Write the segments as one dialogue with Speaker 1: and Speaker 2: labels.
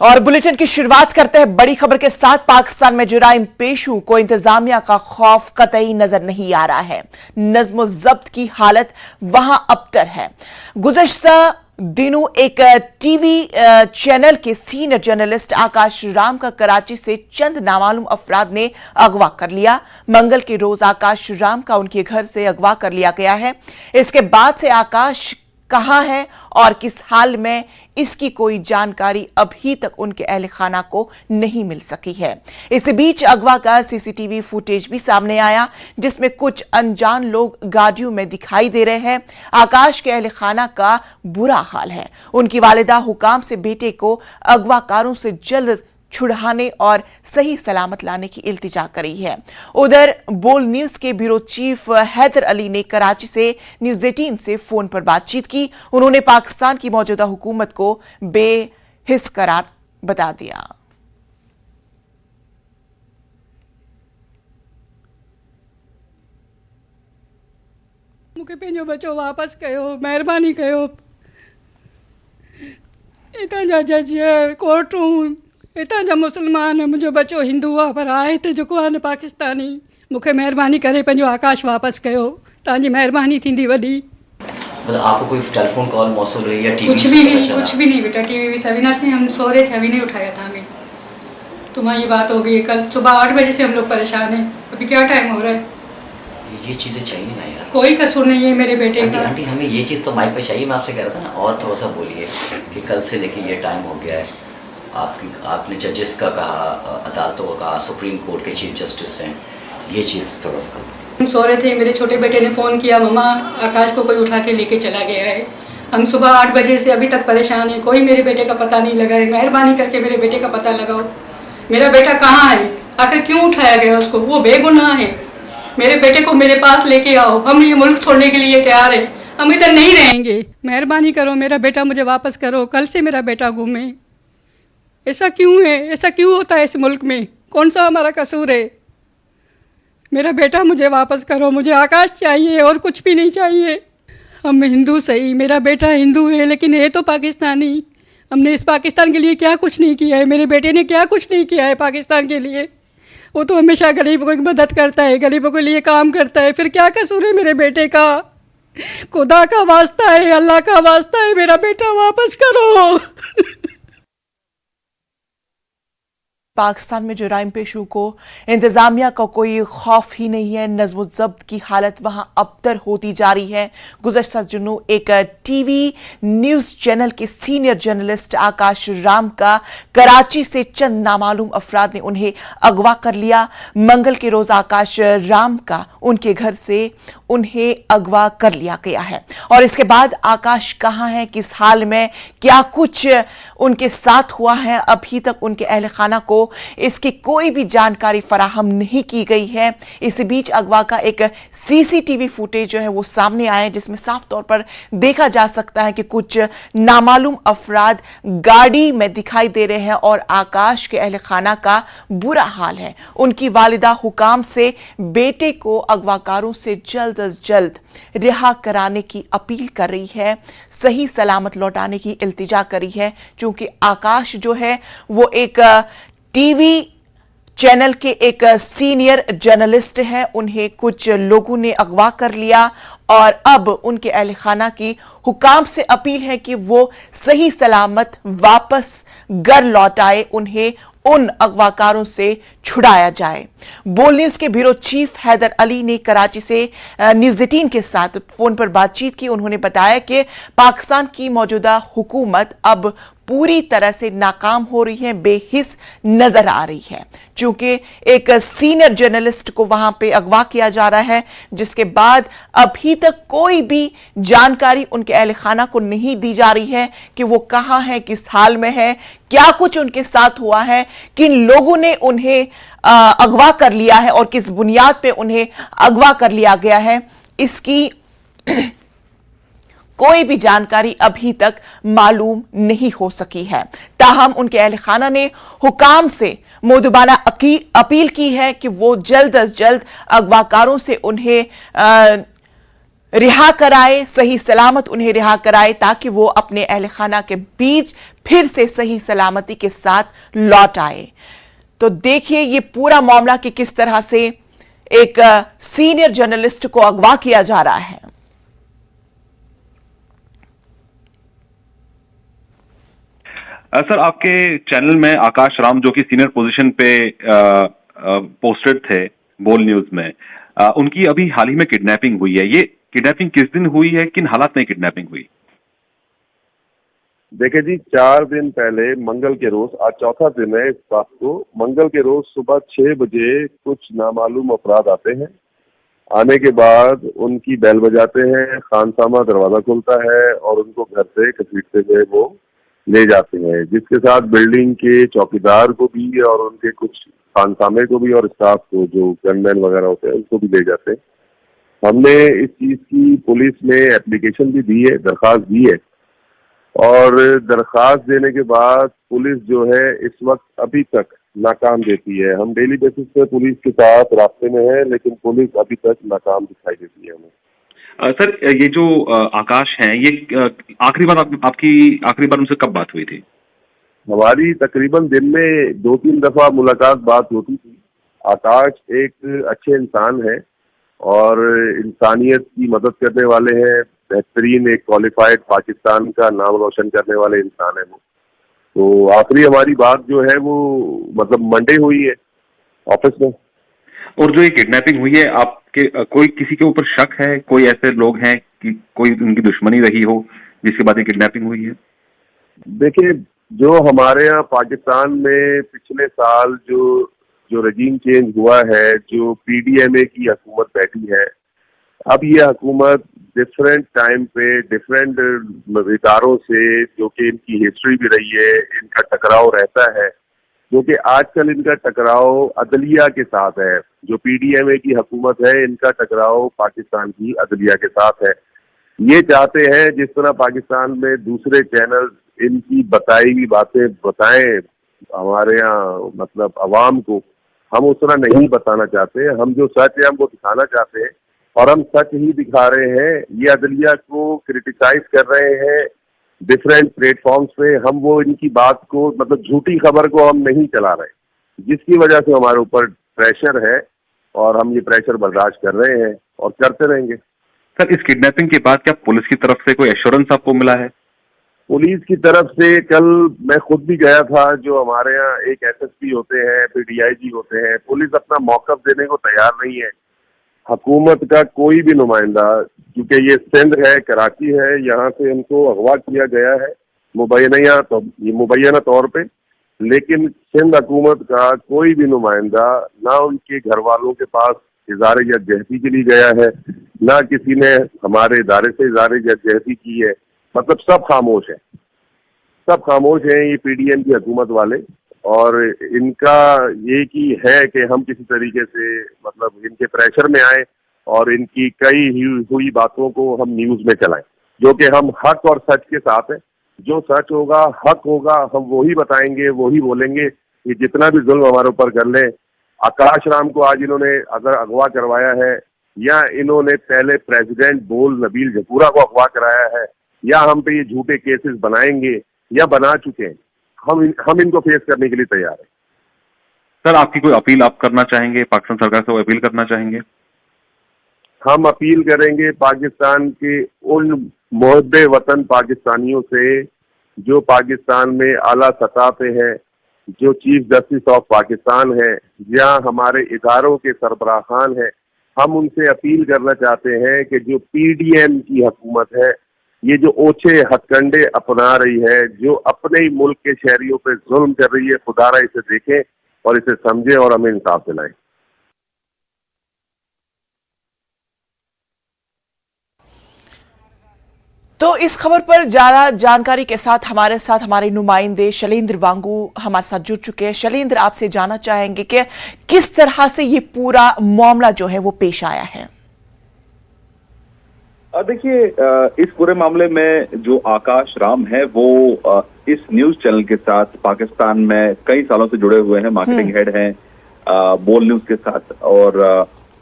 Speaker 1: और बुलेटिन की शुरुआत करते हैं बड़ी खबर के साथ। पाकिस्तान में जुराइम पेशों को इंतजामिया का खौफ कतई नजर नहीं आ रहा है। नज्म जब्त की हालत वहां अबतर है। गुज़श्ता दिनों एक टीवी चैनल के सीनियर जर्नलिस्ट आकाश राम का कराची से चंद नामालूम अफराद ने अगवा कर लिया। मंगल के रोज आकाश राम का उनके घर से अगवा कर लिया गया है। इसके बाद से आकाश कहां है और किस हाल में, इसकी कोई जानकारी अभी तक उनके अहल खाना को नहीं मिल सकी है। इस बीच अगवा का सीसीटीवी फुटेज भी सामने आया, जिसमें कुछ अनजान लोग गाड़ियों में दिखाई दे रहे हैं। आकाश के अहल खाना का बुरा हाल है। उनकी वालिदा हुकाम से बेटे को अगवाकारों से जल्द छुड़ाने और सही सलामत लाने की इल्तिजा करी है। उधर बोल न्यूज के ब्यूरो चीफ हैदर अली ने कराची से न्यूज़ 18 से फोन पर बातचीत की। उन्होंने पाकिस्तान की मौजूदा हुकूमत को बेहिस करार बता दिया।
Speaker 2: मूंखे पंहिंजो बच्चो वापस कयो, महिरबानी कयो। हितां जा जज, कोर्टूं, हितां जा मुस्लमान, मुंहिंजो बच्चो हिंदू आहे पर आहे हिते जेको आहे न पाकिस्तानी। मूंखे महिरबानी करे पंहिंजो आकाश वापस कयो। तव्हांजी महिरबानी थींदी वॾी।
Speaker 3: मतलब आपको कोई टेलीफोन कॉल मौसूल हुई या टीवी?
Speaker 2: कुछ भी नहीं बेटा। टीवी भी अविनाश ने, हम सो रहे थे, अभी नहीं उठाया था हमें। तुम्हारी ये बात हो गई। कल सुबह 8 बजे से हम लोग परेशान हैं। अभी क्या टाइम हो रहा है?
Speaker 3: ये चीज़ें चाहिए ना यार।
Speaker 2: कोई कसूर नहीं है मेरे बेटे का।
Speaker 3: आंटी हमें ये चीज़ तो माइक पे चाहिए। मैं आपसे कह रहा था ना, और थोड़ा सा बोलिए कि कल से लेके ये टाइम हो गया है। आपने जजेस का कहा, अदालतों का कहा, सुप्रीम कोर्ट के चीफ जस्टिस हैं, ये चीज़ थोड़ा सा।
Speaker 2: हम सो रहे थे, मेरे छोटे बेटे ने फ़ोन किया, मम्मा आकाश को कोई उठा के लेके चला गया है। हम सुबह 8 बजे से अभी तक परेशान हैं। कोई मेरे बेटे का पता नहीं लगा है। मेहरबानी करके मेरे बेटे का पता लगाओ। मेरा बेटा कहाँ है? आखिर क्यों उठाया गया उसको? वो बेगुनाह है। मेरे बेटे को मेरे पास लेके आओ। हम ये मुल्क छोड़ने के लिए तैयार हैं। हम इधर नहीं रहेंगे। मेहरबानी करो, मेरा बेटा मुझे वापस करो। कल से मेरा बेटा घूमे। ऐसा क्यों है? ऐसा क्यों होता है इस मुल्क में? कौन सा हमारा कसूर है? मेरा बेटा मुझे वापस करो। मुझे आकाश चाहिए और कुछ भी नहीं चाहिए। हम हिंदू सही, मेरा बेटा हिंदू है, लेकिन है तो पाकिस्तानी। हमने इस पाकिस्तान के लिए क्या कुछ नहीं किया है। मेरे बेटे ने क्या कुछ नहीं किया है पाकिस्तान के लिए। वो तो हमेशा गरीबों की मदद करता है, गरीबों के लिए काम करता है। फिर क्या कसूर है मेरे बेटे का? खुदा का वास्ता है, अल्लाह का वास्ता है, मेरा बेटा वापस करो।
Speaker 1: पाकिस्तान में जुराइम पेशों को इंतजामिया का कोई खौफ ही नहीं है। नज्म जब्त की हालत वहां अबतर होती जा रही है। गुज़श्ता दिनों एक टीवी न्यूज़ चैनल के सीनियर जर्नलिस्ट आकाश राम का कराची से चंद नामालूम अफराद ने उन्हें अगवा कर लिया। मंगल के रोज आकाश राम का उनके घर से उन्हें अगवा कर लिया गया है। और इसके बाद आकाश कहां है, किस हाल में, क्या कुछ उनके साथ हुआ है, अभी तक उनके अहल खाना को इसकी कोई भी जानकारी फराहम नहीं की गई है। इसी बीच अगवा का एक सीसीटीवी फुटेज जो है वो सामने आया है, जिसमें साफ तौर पर देखा जा सकता है कि कुछ नामालूम अफराद गाड़ी में दिखाई दे रहे हैं और आकाश के अहल खाना का बुरा हाल है। उनकी वालिदा हुकाम से बेटे को अगवाकारों से जल्द अज जल्द रिहा कराने की अपील कर रही है, सही सलामत लौटाने की इल्तिजा करी है। क्योंकि आकाश जो है वो एक टीवी चैनल के एक सीनियर जर्नलिस्ट है। उन्हें कुछ लोगों ने अगवा कर लिया और अब उनके अहल खाना की हुकाम से अपील है कि वो सही सलामत वापस घर लौटाए, उन्हें उन अगवाकारों से छुड़ाया जाए। बोल न्यूज के ब्यूरो चीफ हैदर अली ने कराची से न्यूज़ 18 के साथ फोन पर बातचीत की। उन्होंने बताया कि पाकिस्तान की मौजूदा हुकूमत अब पूरी तरह से नाकाम हो रही है, बेहिस नजर आ रही है। चूंकि एक सीनियर जर्नलिस्ट को वहां पे अगवा किया जा रहा है, जिसके बाद अभी तक कोई भी जानकारी उनके अहल खाना को नहीं दी जा रही है कि वो कहां है, किस हाल में है, क्या कुछ उनके साथ हुआ है, किन लोगों ने उन्हें अगवा कर लिया है और किस बुनियाद पे उन्हें अगवा कर लिया गया है। इसकी कोई भी जानकारी अभी तक मालूम नहीं हो सकी है। ताहम उनके अहल खाना ने हुकाम से मुदबाना अपील की है कि वो जल्द अज जल्द अगवाकारों से उन्हें रिहा कराए, सही सलामत उन्हें रिहा कराए, ताकि वो अपने अहल खाना के बीच फिर से सही सलामती के साथ लौट आए। तो देखिए ये पूरा मामला कि किस तरह से एक सीनियर जर्नलिस्ट को अगवा किया जा रहा है।
Speaker 4: सर, आपके चैनल में आकाश राम जो कि सीनियर पोजीशन पे पोस्टेड थे बोल न्यूज में, उनकी अभी हाल ही में किडनैपिंग हुई है। ये किडनैपिंग किस दिन हुई है, किन हालात में किडनैपिंग हुई?
Speaker 5: देखिए जी, 4 दिन पहले मंगल के रोज, आज चौथा दिन है इस बात को, मंगल के रोज सुबह 6 बजे कुछ नामालूम अपराध आते हैं। आने के बाद उनकी बेल बजाते हैं, खानसामा दरवाजा खुलता है और उनको घर से घसीटते हुए वो ले जाते हैं, जिसके साथ बिल्डिंग के चौकीदार को भी और उनके कुछ खानसामे को भी और स्टाफ को जो गनमैन वगैरह होते हैं उनको भी ले जाते हैं। हमने इस चीज की पुलिस में एप्लीकेशन भी दी है, दरखास्त दी है, और दरखास्त देने के बाद पुलिस जो है इस वक्त अभी तक नाकाम देती है। हम डेली बेसिस पे पुलिस के साथ रास्ते में है, लेकिन पुलिस अभी तक नाकाम दिखाई देती है हमें।
Speaker 4: सर, ये जो आकाश हैं, ये आखिरी बार उनसे कब बात हुई थी?
Speaker 5: हमारी तकरीबन दिन में 2-3 दफा मुलाकात बात होती थी। आकाश एक अच्छे इंसान है और इंसानियत की मदद करने वाले हैं, बेहतरीन एक क्वालिफाइड पाकिस्तान का नाम रोशन करने वाले इंसान है वो। तो आखिरी हमारी बात जो है वो मतलब मंडे हुई है ऑफिस में।
Speaker 4: और जो ये किडनैपिंग हुई है, आपके कोई किसी के ऊपर शक है? कोई ऐसे लोग हैं कि कोई उनकी दुश्मनी रही हो जिसके बाद ये किडनैपिंग हुई है?
Speaker 5: देखिए, जो हमारे यहाँ पाकिस्तान में पिछले साल जो रजीम चेंज हुआ है, जो पीडीएमए की हुकूमत बैठी है, अब ये हुकूमत डिफरेंट टाइम पे डिफरेंट इदारों से, जो कि इनकी हिस्ट्री भी रही है, इनका टकराव रहता है, जो कि आजकल इनका टकराव अदलिया के साथ है। जो पीडीएमए की हुकूमत है, इनका टकराव पाकिस्तान की अदलिया के साथ है। ये चाहते हैं जिस तरह पाकिस्तान में दूसरे चैनल इनकी बताई हुई बातें बताएं हमारे यहाँ मतलब अवाम को, हम उस तरह नहीं बताना चाहते। हम जो सच है हम वो दिखाना चाहते हैं और हम सच ही दिखा रहे हैं। ये अदलिया को क्रिटिसाइज कर रहे हैं डिफरेंट प्लेटफॉर्म्स पे, हम वो इनकी बात को मतलब झूठी खबर को हम नहीं चला रहे, जिसकी वजह से हमारे ऊपर प्रेशर है और हम ये प्रेशर बर्दाश्त कर रहे हैं और करते रहेंगे।
Speaker 4: सर, इस किडनैपिंग के बाद क्या पुलिस की तरफ से कोई एश्योरेंस आपको मिला है?
Speaker 5: पुलिस की तरफ से कल मैं खुद भी गया था। जो हमारे यहाँ एक एसएसपी होते हैं, फिर डीआईजी होते हैं, पुलिस अपना मौकफ देने को तैयार नहीं है। हुकूमत का कोई भी नुमाइंदा, क्योंकि ये सिंध है, कराची है, यहाँ से इनको अगवा किया गया है मुबैना तौर पे, लेकिन सिंध हुकूमत का कोई भी नुमाइंदा ना उनके घर वालों के पास इज़हार यकजहती के लिए गया है, ना किसी ने हमारे इदारे से इज़हार यकजहती की है। मतलब सब खामोश है, सब खामोश हैं ये पीडीएम की हुकूमत वाले। और इनका ये कि है कि हम किसी तरीके से मतलब इनके प्रेशर में आए और इनकी कई हुई बातों को हम न्यूज में चलाएं, जो कि हम हक और सच के साथ है। जो सच होगा, हक होगा, हम वही बताएंगे, वही बोलेंगे। कि जितना भी जुल्म हमारे ऊपर कर ले, आकाश राम को आज इन्होंने अगर अगवा करवाया है, या इन्होंने पहले प्रेसिडेंट बोल नबील जपूरा को अगवा कराया है, या हम पे ये झूठे केसेस बनाएंगे या बना चुके हैं, हम इनको फेस करने के लिए तैयार हैं।
Speaker 4: सर, आपकी कोई अपील आप करना चाहेंगे? पाकिस्तान सरकार से वो अपील करना चाहेंगे?
Speaker 5: हम अपील करेंगे पाकिस्तान के उन मुहब्बे वतन पाकिस्तानियों से जो पाकिस्तान में आला सतह पे हैं, जो चीफ जस्टिस ऑफ पाकिस्तान है या हमारे इदारों के सरबराहान हैं, हम उनसे अपील करना चाहते हैं कि जो पीडीएम की हुकूमत है, ये जो ओछे हथकंडे अपना रही है, जो अपने ही मुल्क के शहरियों पे जुल्म कर रही है, खुदारा इसे देखें और इसे समझें और हमें इंसाफ दिलाएं।
Speaker 1: तो इस खबर पर ज्यादा जानकारी के साथ हमारे नुमाइंदे शैलेंद्र वांगू हमारे साथ जुड़ चुके हैं। शैलेंद्र, आपसे जानना चाहेंगे कि किस तरह से ये पूरा मामला जो है वो पेश आया है।
Speaker 6: देखिए, इस पूरे मामले में जो आकाश राम है वो इस न्यूज चैनल के साथ पाकिस्तान में कई सालों से जुड़े हुए हैं, मार्केटिंग हेड हैं बोल न्यूज के साथ। और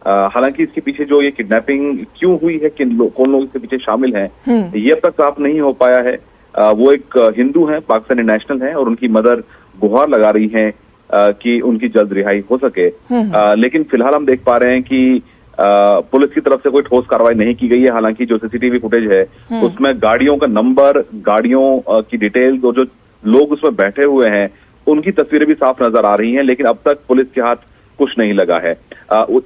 Speaker 6: हालांकि इसके पीछे जो ये किडनैपिंग क्यों हुई है, कौन लोग इसके पीछे शामिल हैं, ये अब तक साफ नहीं हो पाया है। वो एक हिंदू हैं, पाकिस्तानी नेशनल हैं, और उनकी मदर गुहार लगा रही हैं कि उनकी जल्द रिहाई हो सके। लेकिन फिलहाल हम देख पा रहे हैं कि पुलिस की तरफ से कोई ठोस कार्रवाई नहीं की गई है। हालांकि जो सीसीटीवी फुटेज है उसमें गाड़ियों का नंबर, गाड़ियों की डिटेल्स और जो लोग उसमें बैठे हुए हैं उनकी तस्वीरें भी साफ नजर आ रही हैं, लेकिन अब तक पुलिस के हाथ कुछ नहीं लगा है।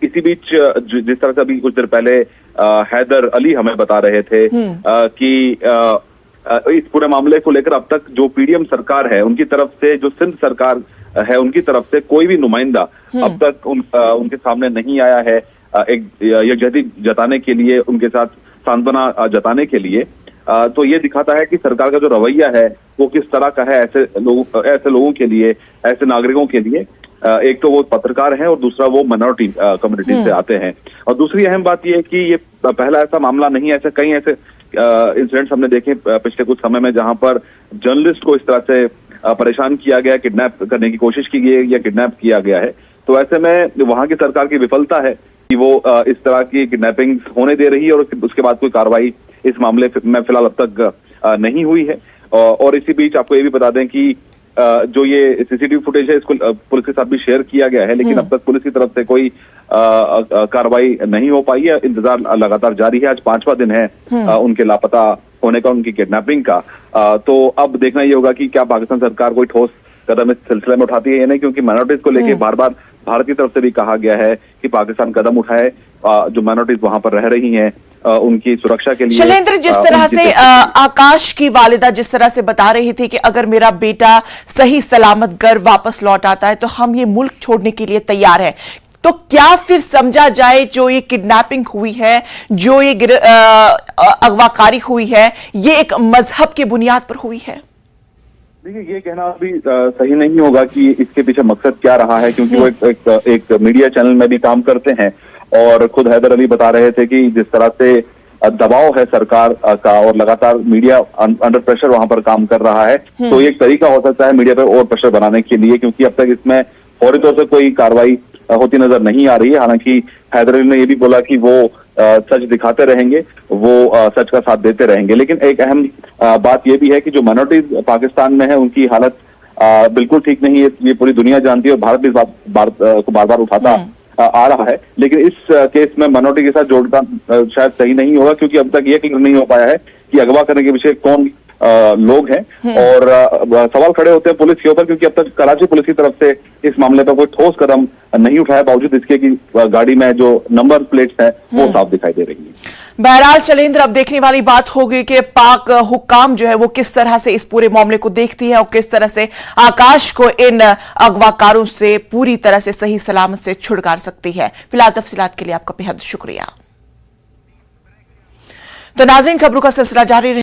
Speaker 6: इसी बीच जिस तरह से अभी कुछ देर पहले हैदर अली हमें बता रहे थे कि इस पूरे मामले को लेकर अब तक जो पीडीएम सरकार है उनकी तरफ से, जो सिंध सरकार है उनकी तरफ से कोई भी नुमाइंदा अब तक उनके सामने नहीं आया है एक यकजहती जताने के लिए, उनके साथ सांत्वना जताने के लिए। तो ये दिखाता है कि सरकार का जो रवैया है वो किस तरह का है ऐसे लोगों के लिए, ऐसे नागरिकों के लिए। एक तो वो पत्रकार हैं और दूसरा वो माइनॉरिटी कम्युनिटी से आते हैं। और दूसरी अहम बात ये है कि ये पहला ऐसा मामला नहीं है, ऐसे कई ऐसे इंसिडेंट्स हमने देखे पिछले कुछ समय में जहां पर जर्नलिस्ट को इस तरह से परेशान किया गया, किडनैप करने की कोशिश की गई या किडनैप किया गया है। तो ऐसे में वहां की सरकार की विफलता है कि वो इस तरह की किडनैपिंग होने दे रही है और उसके बाद कोई कार्रवाई इस मामले में फिलहाल अब तक नहीं हुई है। और इसी बीच आपको ये भी बता दें कि जो ये सीसीटीवी फुटेज है इसको पुलिस के साथ भी शेयर किया गया है, लेकिन अब तक पुलिस की तरफ से कोई कार्रवाई नहीं हो पाई है। इंतजार लगातार जारी है। आज 5वां दिन है उनके लापता होने का, उनकी किडनैपिंग का। तो अब देखना ये होगा कि क्या पाकिस्तान सरकार कोई ठोस कदम इस सिलसिले में उठाती है या नहीं, क्योंकि माइनॉरिटीज को लेकर बार बार भारत की तरफ से भी कहा गया है कि पाकिस्तान कदम उठाए जो माइनॉरिटीज वहां पर रह रही हैं उनकी सुरक्षा के लिए।
Speaker 1: शैलेंद्र, जिस तरह से आकाश की वालिदा जिस तरह से बता रही थी कि अगर मेरा बेटा सही सलामत घर वापस लौट आता है तो हम ये मुल्क छोड़ने के लिए तैयार हैं, तो क्या फिर समझा जाए जो ये किडनैपिंग हुई है, जो ये अगवाकारी हुई है, ये एक मजहब की बुनियाद पर हुई है?
Speaker 6: देखिए, ये कहना अभी सही नहीं होगा कि इसके पीछे मकसद क्या रहा है, क्योंकि वो एक मीडिया चैनल में भी काम करते हैं और खुद हैदर अली बता रहे थे कि जिस तरह से दबाव है सरकार का और लगातार मीडिया अंडर प्रेशर वहां पर काम कर रहा है, तो ये एक तरीका हो सकता है मीडिया पर और प्रेशर बनाने के लिए, क्योंकि अब तक इसमें फौरी तौर से कोई कार्रवाई होती नजर नहीं आ रही है। हालांकि हैदर अली ने यह भी बोला कि वो सच दिखाते रहेंगे, वो सच का साथ देते रहेंगे। लेकिन एक अहम बात यह भी है कि जो माइनॉरिटीज पाकिस्तान में है उनकी हालत बिल्कुल ठीक नहीं है, ये पूरी दुनिया जानती है और भारत भी इस बात को बार बार उठाता आ रहा है। लेकिन इस केस में माइनॉरिटी के साथ जोड़ना शायद सही नहीं होगा, क्योंकि अब तक ये क्लियर नहीं हो पाया है कि अगवा करने के पीछे कौन लोग हैं। और सवाल खड़े होते हैं पुलिस के ऊपर, क्योंकि अब तक कराची पुलिस की तरफ से इस मामले पर कोई ठोस कदम नहीं उठाया, बावजूद इसके कि गाड़ी में जो नंबर प्लेट्स हैं वो साफ दिखाई दे रही है।
Speaker 1: बहरहाल शैलेंद्र, अब देखने वाली बात होगी कि पाक हुक्काम जो है वो किस तरह से इस पूरे मामले को देखती है और किस तरह से आकाश को इन अगवाकारों से पूरी तरह से सही सलामत से छुड़कार सकती है। फिलहाल तफसीलात के लिए आपका बेहद शुक्रिया। तो नाज़रीन, खबरों का सिलसिला जारी रहे।